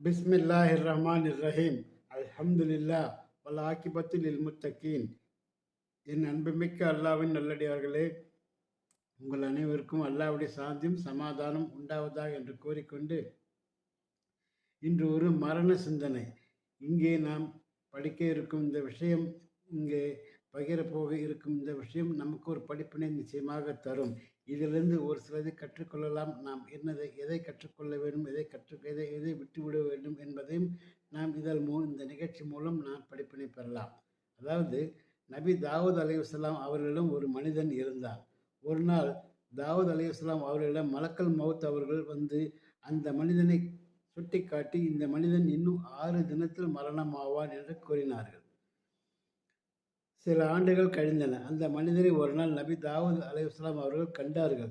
பிஸ்மில்லாஹிர் ரஹ்மானிர் ரஹீம். அல்ஹம்துலில்லாஹ் வல் ஆகிபத்து லில் முத்தகீன். என் அன்புமிக்க அல்லாஹ்வின் நல்லடியார்களே, உங்கள் அனைவருக்கும் அல்லாஹ்வுடைய சாந்தியும் சமாதானம் உண்டாவதாக என்று கூறிக்கொண்டு, இன்று ஒரு மரண சிந்தனை. இங்கே நாம் படிக்க இருக்கும் இந்த விஷயம், இங்கே பகிரப்போக இருக்கும் இந்த விஷயம் நமக்கு ஒரு படிப்பினை நிச்சயமாக தரும். இதிலிருந்து ஒரு சிலதை கற்றுக்கொள்ளலாம். நாம் எதை கற்றுக்கொள்ள வேண்டும், எதை விட்டுவிட வேண்டும் என்பதையும் நாம் இந்த நிகழ்ச்சி மூலம் நாம் படிப்பினை பெறலாம். அதாவது, நபி தாவூத் அலைஹிஸ்ஸலாம் அவர்களிடம் ஒரு மனிதன் இருந்தார். ஒரு நாள் தாவூத் அலைஹிஸ்ஸலாம் அவர்களிடம் மலக்கல் மௌத் அவர்கள் வந்து அந்த மனிதனை சுட்டிக்காட்டி, இந்த மனிதன் இன்னும் 6 தினத்தில் மரணமாவான் என்று கூறினார்கள். சில ஆண்டுகள் கழிந்தன. அந்த மனிதனை ஒரு நாள் நபி தாவூத் அலைஹிஸ்ஸலாம் அவர்கள் கண்டார்கள்.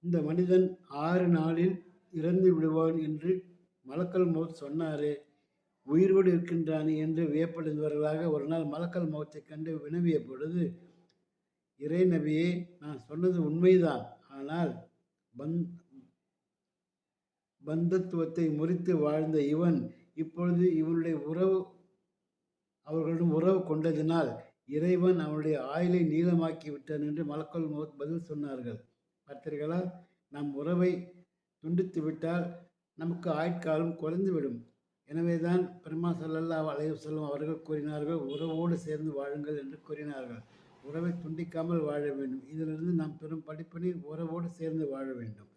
இந்த மனிதன் 6 நாளில் இறந்து விடுவான் என்று மலக்கல் மௌத் சொன்னாரே, உயிரோடு இருக்கின்றானே என்று வியப்படைந்தவர்களாக ஒரு நாள் மலக்கல் மௌத்தை கண்டு வினவிய பொழுது, இறை நபியே, நான் சொன்னது உண்மைதான். ஆனால் பந்தத்துவத்தை முறித்து வாழ்ந்த இவன் இப்பொழுது இவனுடைய அவர்களிடம் உறவு கொண்டதினால் இறைவன் அவனுடைய ஆயுளை நீளமாக்கி விட்டான் என்று மலக்குல் மௌத் பதில் சொன்னார்கள். பார்த்தீர்களா? நம் உறவை துண்டித்து விட்டால் நமக்கு ஆயுட்காலம் குறைந்துவிடும். எனவேதான் பெருமா ஸல்லல்லாஹு அலைஹி வஸல்லம் அவர்கள் கூறினார்கள், உறவோடு சேர்ந்து வாழுங்கள் என்று கூறினார்கள். உறவை துண்டிக்காமல் வாழ வேண்டும். இதிலிருந்து நாம் பெரும் படிப்பினை, உறவோடு சேர்ந்து வாழ வேண்டும்.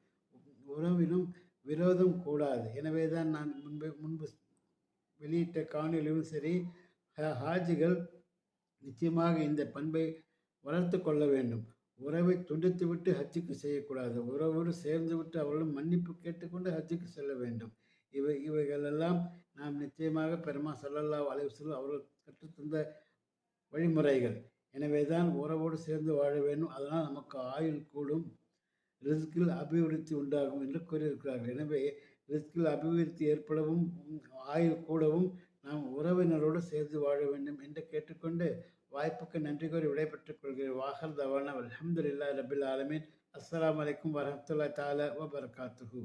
உறவிலும் விரோதம் கூடாது. எனவேதான் நான் முன்பு வெளியிட்ட காணொலியும் சரி, ஹாஜிகள் நிச்சயமாக இந்த பண்பை வளர்த்து கொள்ள வேண்டும். உறவை துண்டித்துவிட்டு ஹஜ்ஜுக்கு செய்யக்கூடாது. உறவோடு சேர்ந்துவிட்டு அவர்களும் மன்னிப்பு கேட்டுக்கொண்டு ஹஜ்ஜுக்கு செல்ல வேண்டும். இவைகளெல்லாம் நாம் நிச்சயமாக பெருமா ஸல்லல்லாஹு அலைஹி வஸல்லம் அவர்கள் கற்றுத்தந்த வழிமுறைகள். எனவேதான் உறவோடு சேர்ந்து வாழ வேண்டும். அதனால் நமக்கு ஆயுள் கூடும், ரிஸ்கில் அபிவிருத்தி உண்டாகும் என்று கூறியிருக்கிறார்கள். எனவே ரிஸ்கில் அபிவிருத்தி ஏற்படவும் ஆயுள் கூடவும் நாம் உறவினரோடு சேர்ந்து வாழ வேண்டும் என்று கேட்டுக்கொண்டு, வாய்ப்புக்கு நன்றி கூறி விடைபெற்றுக் கொள்கிறேன். வாஹர் தவானா அல்ஹம்துலில்லாஹி ரப்பில் ஆலமீன். அஸ்ஸலாமு அலைக்கும் வரஹ்மத்துல்லாஹி தஆலா வபரகாத்துஹு.